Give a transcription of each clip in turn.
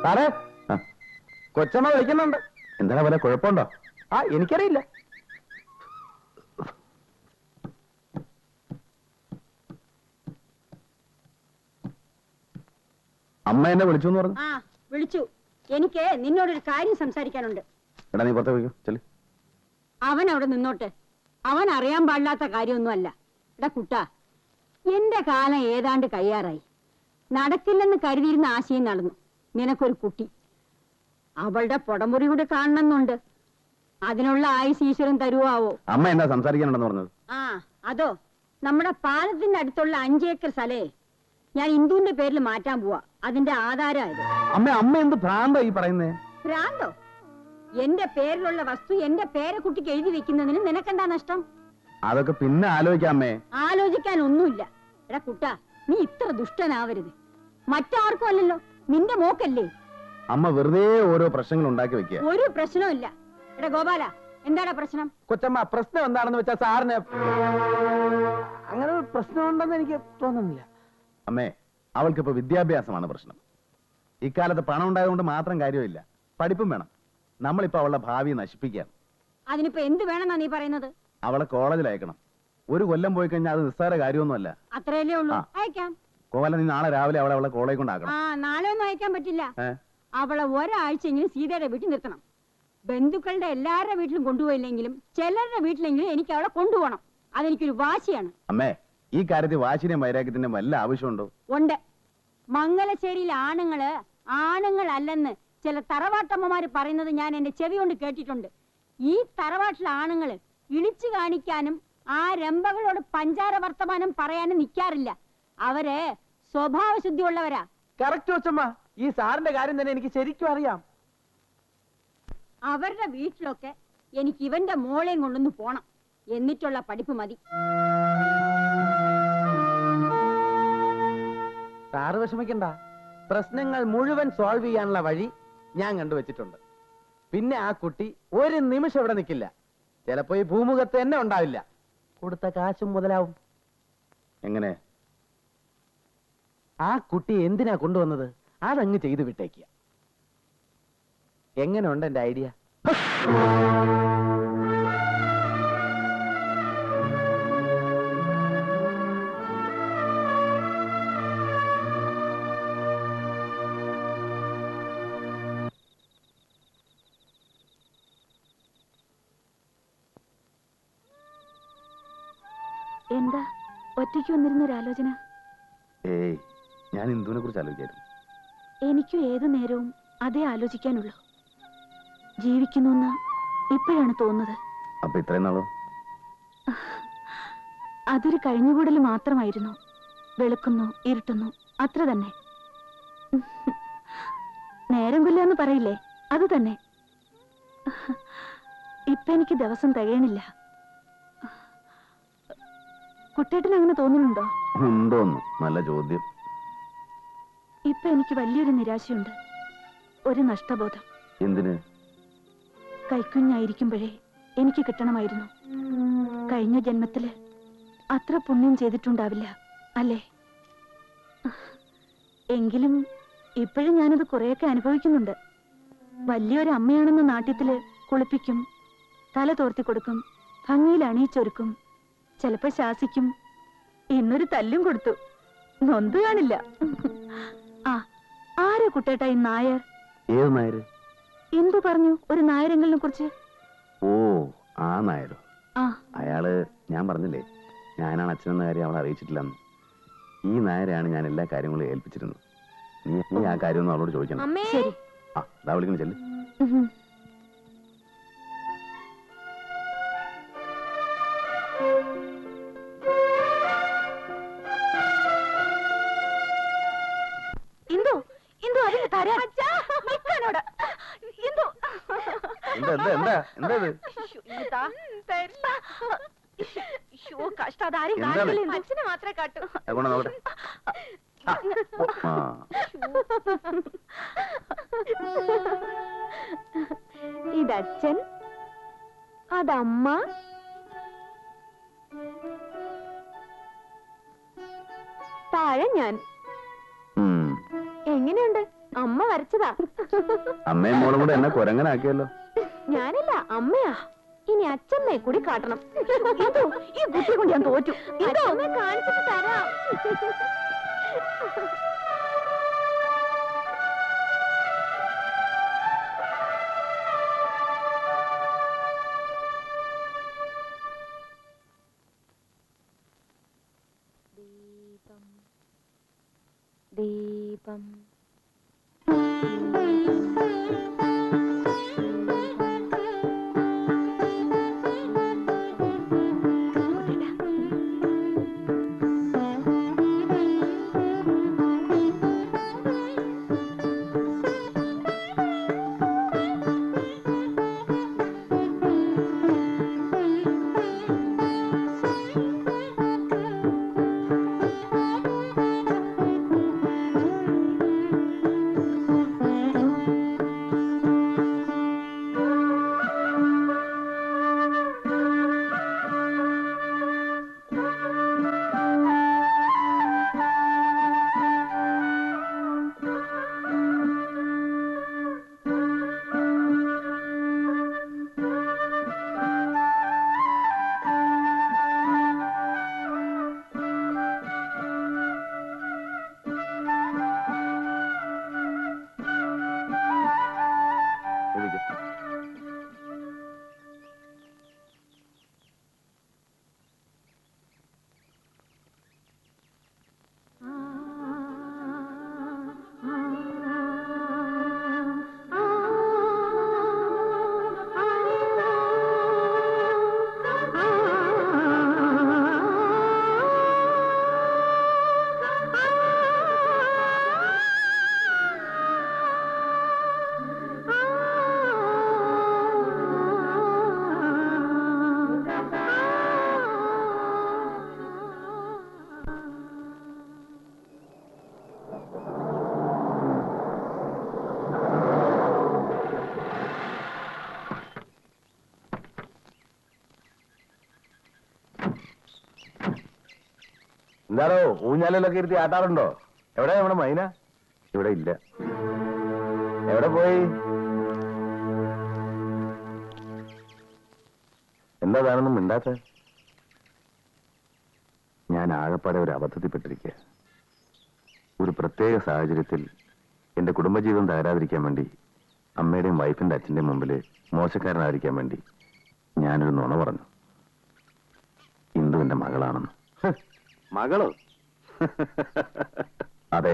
സാറേ, കൊച്ചമ്മ വിളിക്കുന്നുണ്ട്. എന്താണ് പോലെ കുഴപ്പമുണ്ടോ? എനിക്കറിയില്ല. അമ്മ എന്നെ വിളിച്ചു എന്ന് പറഞ്ഞു. വിളിച്ചു. എനിക്ക് നിന്നോടൊരു കാര്യം സംസാരിക്കാനുണ്ട്. എടാ, നീ പുറത്ത് പോയിക്കോ, ചെല്. അവൻ അവിടെ നിന്നോട്ടെ. അവൻ അറിയാൻ പാടില്ലാത്ത കാര്യമൊന്നുമല്ല. എടാ കുട്ടാ, എന്റെ കാലം ഏതാണ്ട് കഴിയാറായി. നടക്കില്ലെന്ന് കരുതിയിരുന്ന ആശയം നടന്നു. നിനക്കൊരു കുട്ടി. അവളുടെ പുടമുറി കൂടെ കാണണമെന്നുണ്ട്. അതിനുള്ള ആയുസ് ഈശ്വരൻ തരുവാവോ? അമ്മ എന്താ സംസാരിക്കാനുണ്ടെന്ന് പറഞ്ഞത്? അതോ, നമ്മുടെ പാലത്തിന്റെ അടുത്തുള്ള 5 ഏക്കർ സ്ഥലേ ഞാൻ ഇന്ദുവിന്റെ പേരിൽ മാറ്റാൻ പോവാ. അതിന്റെ ആധാരമായത്. അമ്മ എന്ത് ഭ്രാന്താ ഈ പറയുന്നേ? ഭ്രാന്തോ? എന്റെ പേരിലുള്ള വസ്തു എന്റെ പേരക്കുട്ടിക്ക് എഴുതി വെക്കുന്നതിന് നിനക്കെന്താ നഷ്ടം? അതൊക്കെ പിന്നെ ആലോചിക്കാമേ. ആലോചിക്കാൻ ഒന്നുമില്ല. എടാ കുട്ടാ, നീ ഇത്ര ദുഷ്ടനാവരുത്. മറ്റാർക്കും അല്ലല്ലോ, നിന്റെ മോക്കല്ലേ. അമ്മ വെറുതെ ഓരോ പ്രശ്നങ്ങൾ ഉണ്ടാക്കി വെക്കുക. ഒരു പ്രശ്നവും ഇല്ല. എടാ ഗോപാല, എന്താടാ പ്രശ്നം? കൊച്ചമ്മ, പ്രശ്നം എന്താണെന്ന് വെച്ചാൽ സാറിന് അങ്ങനെ ഒരു പ്രശ്നമുണ്ടെന്ന് എനിക്ക് തോന്നുന്നില്ല. അമ്മേ, അവൾക്കിപ്പോ വിദ്യാഭ്യാസമാണ് പ്രശ്നം. ഇക്കാലത്ത് പണം ഉണ്ടായതുകൊണ്ട് മാത്രം കാര്യമില്ല, പഠിപ്പും വേണം. നമ്മളിപ്പോ അവളുടെ ഭാവി നശിപ്പിക്കുകയാണ്. അതിനിപ്പോ എന്ത് വേണമെന്നാ നീ പറയുന്നത്? അവളെ കോളേജിൽ അയക്കണം. 1 കൊല്ലം പോയി കഴിഞ്ഞാൽ അത് നിസ്സാര കാര്യമൊന്നുമല്ല. അത്രയല്ലേ ഉള്ളൂ. അയക്കാം. കോവല, നീ നാളെ രാവിലെ അവളെ കോളേജ് കൊണ്ടാക്കണം. നാളെ ഒന്നും അയക്കാൻ പറ്റില്ല. അവളെ ഒരാഴ്ചയെങ്കിലും സീതയുടെ വീട്ടിൽ നിർത്തണം. ബന്ധുക്കളുടെ എല്ലാവരുടെ വീട്ടിലും കൊണ്ടുപോയില്ലെങ്കിലും ചിലരുടെ വീട്ടിലെങ്കിലും എനിക്ക് അവളെ കൊണ്ടുപോകണം. അതെനിക്കൊരു വാശിയാണ്. അമ്മേ, ഈ കാര്യത്തിൽ വാശിന്റെയും വൈരാഗ്യത്തിന്റെയും വല്ല ആവശ്യമുണ്ടോ? ഉണ്ട്. മംഗലശ്ശേരിയിൽ ആണുങ്ങളല്ലെന്ന് ചില തറവാട്ടമ്മമാര് പറയുന്നത് ഞാൻ എന്റെ ചെവി കൊണ്ട് കേട്ടിട്ടുണ്ട്. ഈ തറവാട്ടിലെ ആണുങ്ങള് ഇളിച്ചു കാണിക്കാനും ആ രംഭകളോട് പഞ്ചാര വർത്തമാനം പറയാനും നിൽക്കാറില്ല. അവര് സ്വഭാവശുദ്ധിയുള്ളവരാ. കറക്റ്റ് കൊച്ചമ്മ, ഈ സാറിന്റെ കാര്യം തന്നെ എനിക്ക് ശരിക്കും അറിയാം. അവരുടെ വീട്ടിലൊക്കെ എനിക്ക് ഇവന്റെ മോളെയും കൊണ്ടൊന്ന് പോണം. എന്നിട്ടുള്ള പഠിപ്പ് മതി. സാറ് വിഷമിക്കണ്ട. പ്രശ്നങ്ങൾ മുഴുവൻ സോൾവ് ചെയ്യാനുള്ള വഴി ഞാൻ കണ്ടുവച്ചിട്ടുണ്ട്. പിന്നെ ആ കുട്ടി ഒരു നിമിഷം ഇവിടെ നിൽക്കില്ല. ചിലപ്പോ ഈ ഭൂമുഖത്ത് തന്നെ ഉണ്ടാവില്ല. കൊടുത്ത കാശും മുതലാവും. എങ്ങനെ? ആ കുട്ടി എന്തിനാ കൊണ്ടുവന്നത് അതങ്ങ് ചെയ്തു വിട്ടേക്കുക. എങ്ങനെയുണ്ട് എന്റെ ഐഡിയ? എന്താ ഒറ്റയ്ക്ക് വന്നിരുന്നൊരാലോചന? ഏയ്, ഞാൻ ഇന്ദുവിനെ കുറിച്ച് ആലോചിക്കായിരുന്നു. എനിക്കും ഏതു നേരവും അതേ ആലോചിക്കാനുള്ളൂ. ജീവിക്കുന്നു ഇപ്പോഴാണ് തോന്നുന്നത്. അപ്പൊ ഇത്രയും നാളോ? അതൊരു കഴിഞ്ഞുകൂടൽ മാത്രമായിരുന്നു. വെളുക്കുന്നു, ഇരുട്ടുന്നു, അത്ര തന്നെ. നേരം കൊല്ലാന്ന് പറയില്ലേ, അത് തന്നെ. ഇപ്പൊ എനിക്ക് ദിവസം തികയണില്ല. കുട്ടേട്ടന് അങ്ങനെ തോന്നുന്നുണ്ടോ? ഉണ്ടോന്ന്? നല്ല ചോദ്യം. ഇപ്പൊ എനിക്ക് വലിയൊരു നിരാശയുണ്ട്, ഒരു നഷ്ടബോധം. എന്തിന്? കൈക്കുഞ്ഞായിരിക്കുമ്പോഴേ എനിക്ക് കിട്ടണമായിരുന്നു. കഴിഞ്ഞ ജന്മത്തില് അത്ര പുണ്യം ചെയ്തിട്ടുണ്ടാവില്ല അല്ലേ? എങ്കിലും ഇപ്പോഴും ഞാനത് കുറെയൊക്കെ അനുഭവിക്കുന്നുണ്ട്. വലിയൊരു അമ്മയാണെന്ന നാട്യത്തില് കുളിപ്പിക്കും, തല തോർത്തി കൊടുക്കും, ഭംഗിയിൽ അണിയിച്ചൊരുക്കും, ചിലപ്പോ ശാസിക്കും. ഇന്നൊരു തല്ലും കൊടുത്തു. നൊന്ത് കാണില്ല. ആരാ കുട്ടേട്ടാ ഈ നായർ? ഏത് നായര്? എന്തു പറഞ്ഞു ഒരു നായരെങ്കിലിനെ കുറിച്ച്? ഓ, ആ നായരോ? അയാള് ഞാൻ പറഞ്ഞില്ലേ, ഞാനാണ് അച്ഛനെന്ന കാര്യം അവളെ അറിയിച്ചിട്ടില്ലെന്ന്. ഈ നായരെയാണ് ഞാൻ എല്ലാ കാര്യങ്ങളും ഏൽപ്പിച്ചിരുന്നത്. നീ ആ കാര്യമൊന്നും അവളോട് ചോദിക്കണം. ദാ വിളിക്കുന്നു, ചെല്ല്. അച്ഛനെ മാത്രമേ കാട്ടൂ. ഇതച്ഛൻ, അതമ്മ, താഴെ ഞാൻ. എങ്ങനെയുണ്ട്? അമ്മ വരച്ചതാ. അമ്മയും മോളും കൂടെ എന്നെ കുരങ്ങനാക്കിയല്ലോ. ഞാനല്ല, അമ്മയാ. ഇനി അച്ഛമ്മയെ കൂടി കാട്ടണം. എന്തോ ഈ കുട്ടിയെ കൊണ്ട് ഞാൻ തോറ്റു. അച്ഛമ്മയെ കാണിച്ചിട്ട് തരാം. ദീപം എന്താണോ ഊഞ്ഞാലിലൊക്കെ ഇരുത്തി ആട്ടാറുണ്ടോ? എവിടെ നമ്മുടെ മൈന? ഇവിടെ ഇല്ല. എവിടെ പോയി? എന്താ താനൊന്നും മിണ്ടാത്ത? ഞാൻ ആകപ്പാടെ ഒരു അബദ്ധത്തിൽപ്പെട്ടിരിക്കുക. ഒരു പ്രത്യേക സാഹചര്യത്തിൽ എന്റെ കുടുംബജീവിതം തകരാതിരിക്കാൻ വേണ്ടി, അമ്മയുടെയും വൈഫിന്റെ അച്ഛന്റെയും മുമ്പിൽ മോശക്കാരനായിരിക്കാൻ വേണ്ടി ഞാനൊരു നുണ പറഞ്ഞു. ഇന്ദുവിന്റെ മകളാണെന്ന്. മകളോ? അതെ,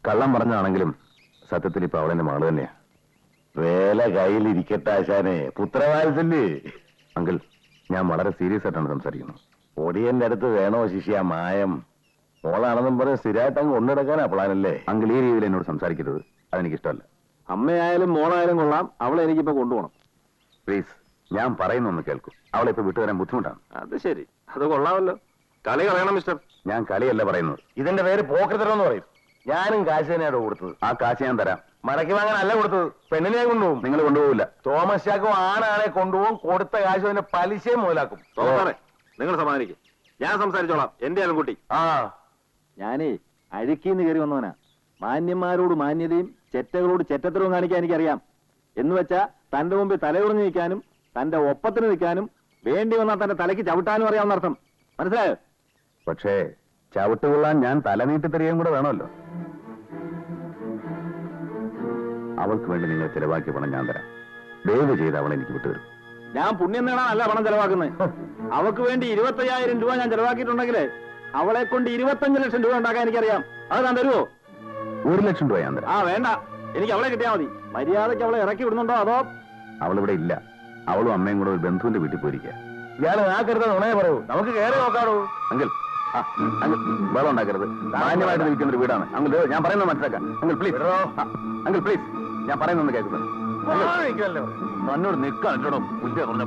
കള്ളം പറഞ്ഞാണെങ്കിലും സത്യത്തിൽ ഇപ്പൊ അവളെന്റെ മകള് തന്നെയാ. വേല കയ്യിലിരിക്കട്ടെ ആശാനെ, പുത്രവാത്സല്യേ. അങ്കിൾ, ഞാൻ വളരെ സീരിയസ് ആയിട്ടാണ് സംസാരിക്കുന്നത്. ഒടിയന്റെ അടുത്ത് വേണോ ശിഷ്യ മായം? മോളാണെന്നും പറഞ്ഞ് സ്ഥിരമായിട്ട് അങ്ങ് കൊണ്ടെടുക്കാനാ പ്ലാനല്ലേ? അങ്കിൾ, ഈ രീതിയിൽ എന്നോട് സംസാരിക്കരുത്, അതെനിക്കിഷ്ടമല്ല. അമ്മയായാലും മോളായാലും കൊള്ളാം, അവളെ എനിക്കിപ്പോ കൊണ്ടുപോകണം. പ്ലീസ്, ഞാൻ പറയുന്നൊന്ന് കേൾക്കും. അവളെ ഇപ്പൊ വിട്ടുതരാൻ ബുദ്ധിമുട്ടാണ്. അത് ശരി, അത് കൊള്ളാമല്ലോ. കളി കളയണം മിസ്റ്റർ. ഞാൻ കളിയല്ല പറയുന്നത്. ഇതിന്റെ പേര് പോക്കൃത്തരമെന്ന് പറയും. ഞാനും കാശ് തന്നെയാണോ കൊടുത്തത്? ആ കാശ് ഞാൻ തരാം. മടക്കി വാങ്ങാൻ അല്ല കൊടുത്തത്, പെണ്ണിനെ കൊണ്ടുപോകും. നിങ്ങൾ കൊണ്ടുപോകില്ല. തോമസ് ചാക്കോ ആണാണെ കൊണ്ടുപോകും. കൊടുത്ത കാശ് അതിന്റെ പലിശയും മുതലാക്കും. തോമസാറേ, നിങ്ങൾ സമാധാനിക്കും, ഞാൻ സംസാരിച്ചോളാം. എന്റെ ആൺകുട്ടി. ആ, ഞാനേ അഴുക്കീന്ന് കയറി വന്നവനാ. മാന്യന്മാരോട് മാന്യതയും ചെറ്റകളോട് ചെറ്റത്തരവും കാണിക്കാൻ എനിക്കറിയാം. എന്ന് വെച്ചാ തന്റെ മുമ്പിൽ തലയുറഞ്ഞു നിൽക്കാനും തന്റെ ഒപ്പത്തിന് നിൽക്കാനും വേണ്ടി വന്നാൽ തന്റെ തലയ്ക്ക് ചവിട്ടാനും അറിയാവുന്ന അർത്ഥം. മനസ്സിലായോ? പക്ഷേ ചവിട്ടുകൊള്ളാൻ ഞാൻ തലനീട്ടി തരികയും കൂടെ വേണമല്ലോ. അവൾക്ക് വേണ്ടി നിങ്ങൾ ചെലവാക്കിയ പണം ഞാൻ തരാം. ദയവ് ചെയ്ത് അവളെ എനിക്ക് വിട്ടുതരും. ഞാൻ പുണ്യം നേടാനല്ല പണം ചെലവാക്കുന്നത്. അവൾക്ക് വേണ്ടി 25,000 രൂപ ഞാൻ ചെലവാക്കിയിട്ടുണ്ടെങ്കിൽ അവളെ കൊണ്ട് 25 ലക്ഷം രൂപ ഉണ്ടാക്കാൻ എനിക്കറിയാം. അത് ഞാൻ തരുമോ? 1 ലക്ഷം രൂപ ഞാൻ തരാം. ആ വേണ്ട, എനിക്ക് അവളെ കിട്ടിയാൽ മതി. മര്യാദയ്ക്ക് അവളെ ഇറക്കി വിടുന്നുണ്ടോ അതോ? അവളിവിടെ ഇല്ല. അവളും അമ്മയും കൂടെ ഒരു ബന്ധുവിന്റെ വീട്ടിൽ പോയിരിക്കുക. ഇയാൾ നാക്കരുത്, നുണയെ പറയൂ. നമുക്ക് കയറി നോക്കാറോ? അങ്കിൾ, അങ്കിൾ വെള്ളം ഉണ്ടാക്കരുത്. മാന്യമായിട്ട് നിൽക്കുന്ന ഒരു വീടാണ്. അങ്കിൾ, ഞാൻ പറയുന്നത് മനസ്സിലാക്കാം. അങ്കിൾ പ്ലീസ്, അങ്കിൾ പ്ലീസ്, ഞാൻ പറയുന്നത് കേൾക്കുന്നത്. തന്നോട് നിൽക്കാൻ ബുദ്ധി പറഞ്ഞ